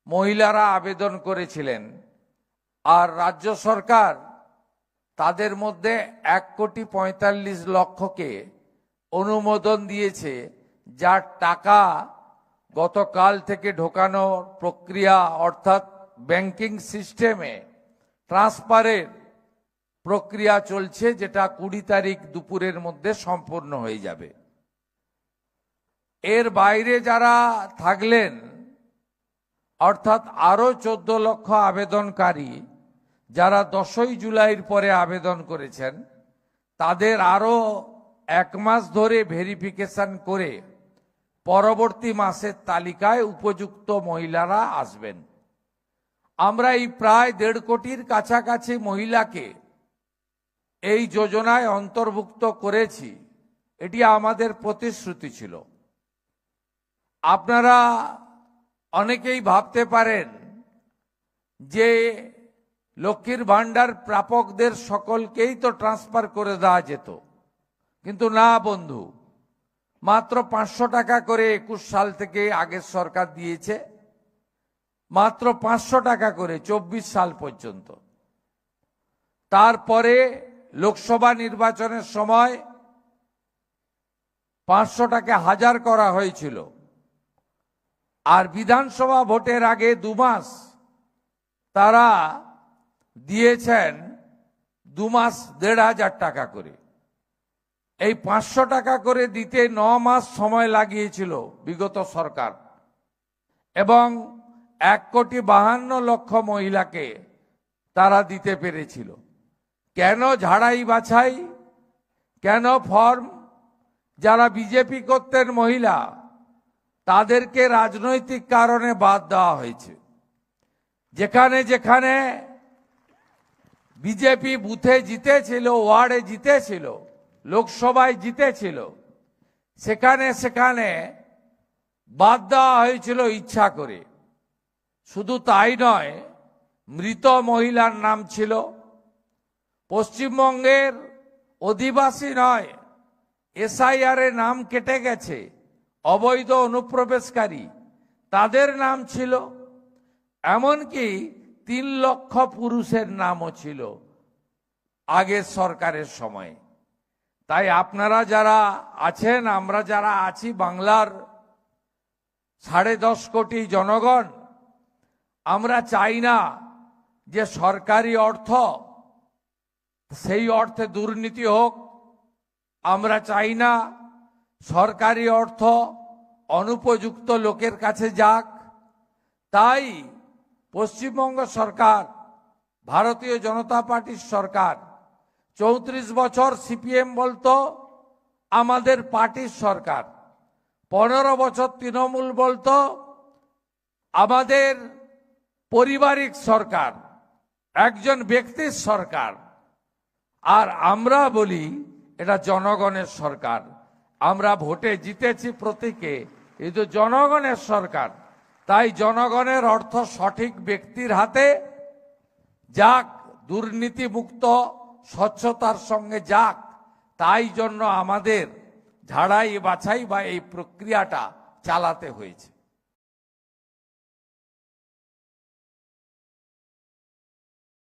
মহিলারা আবেদন করেছিলেন, আর রাজ্য সরকার তাদের মধ্যে 1,45,00,000কে অনুমোদন দিয়েছে, যার টাকা গতকাল থেকে ঢোকানোর প্রক্রিয়া অর্থাৎ ব্যাংকিং সিস্টেমে ট্রান্সফারের প্রক্রিয়া চলছে, যেটা 20 তারিখ দুপুরের মধ্যে সম্পূর্ণ হয়ে যাবে। এর বাইরে যারা থাকলেন অর্থাৎ আরো 14 লক্ষ আবেদনকারী যারা 10ই জুলাইয়ের পরে আবেদন করেছেন, তাদের আরো 1 মাস ধরে ভেরিফিকেশন করে পরবর্তী মাসের তালিকায় উপযুক্ত মহিলারা আসবেন। আমরা এই প্রায় 1.5 কোটির কাছাকাছি মহিলাকে এই যোজনায় অন্তর্ভুক্ত করেছি। এটি আমাদের প্রতিশ্রুতি ছিল। আপনারা অনেকেই ভাবতে পারেন যে লক্ষ্মীর ভান্ডার প্রাপকদের সকলকেই তো ট্রান্সফার করে দেওয়া যেত, কিন্তু না বন্ধু, মাত্র 500 টাকা করে 21 সাল থেকে আগের সরকার দিয়েছে, মাত্র 500 টাকা করে 24 সাল পর্যন্ত। তারপরে লোকসভা নির্বাচনের সময় 500 টাকা 1000 করা হয়েছিল, আর বিধানসভা ভোটের আগে 2 মাস তারা দিয়েছেন 2 মাস 1,500 টাকা করে। এই 500 টাকা করে দিতে 9 মাস সময় লাগিয়েছিল বিগত সরকার, এবং 1,52,00,000 মহিলাকে তারা দিতে পেরেছিল। কেন ঝাড়াই বাছাই, কেন ফর্ম? যারা বিজেপি করতেন মহিলা, তাদেরকে রাজনৈতিক কারণে বাদ দেওয়া হয়েছে। যেখানে যেখানে বিজেপি বুথে জিতেছিল, ওয়ার্ডে জিতেছিল, লোকসভায় জিতেছিল, সেখানে সেখানে বাদ দেওয়া হয়েছিল ইচ্ছা করে। শুধু তাই নয়, মৃত মহিলার নাম ছিল। পশ্চিমবঙ্গের অধিবাসী নয়, এসআইআর এর নাম কেটে গেছে, অবৈধ অনুপ্রবেশকারী, তাদের নাম ছিল। এমনকি 3 লক্ষ পুরুষের নামও ছিল আগের সরকারের সময়। তাই আপনারা যারা আছেন, আমরা যারা আছি, বাংলার 10.5 কোটি জনগণ, আমরা চাই না যে সরকারি অর্থ সেই অর্থে দুর্নীতি হোক। আমরা চাই না সরকারি অর্থ অনুপযুক্ত লোকের কাছে যাক। তাই পশ্চিমবঙ্গ সরকার, ভারতীয় জনতা পার্টির সরকার, 34 বছর সিপিএম বলতো আমাদের পার্টির সরকার, 15 বছর তৃণমূল বলতো আমাদের পারিবারিক সরকার, একজন ব্যক্তির সরকার, আর আমরা বলি এটা জনগণের সরকার। আমরা ভোটে জিতেছি প্রতীকে, কিন্তু জনগণের সরকার। তাই জনগণের অর্থ সঠিক ব্যক্তির হাতে যাক, দুর্নীতিমুক্ত স্বচ্ছতার সঙ্গে যাক। তাই জন্য আমাদের ঝাড়াই বাছাই বা এই প্রক্রিয়াটা চালাতে হয়েছে।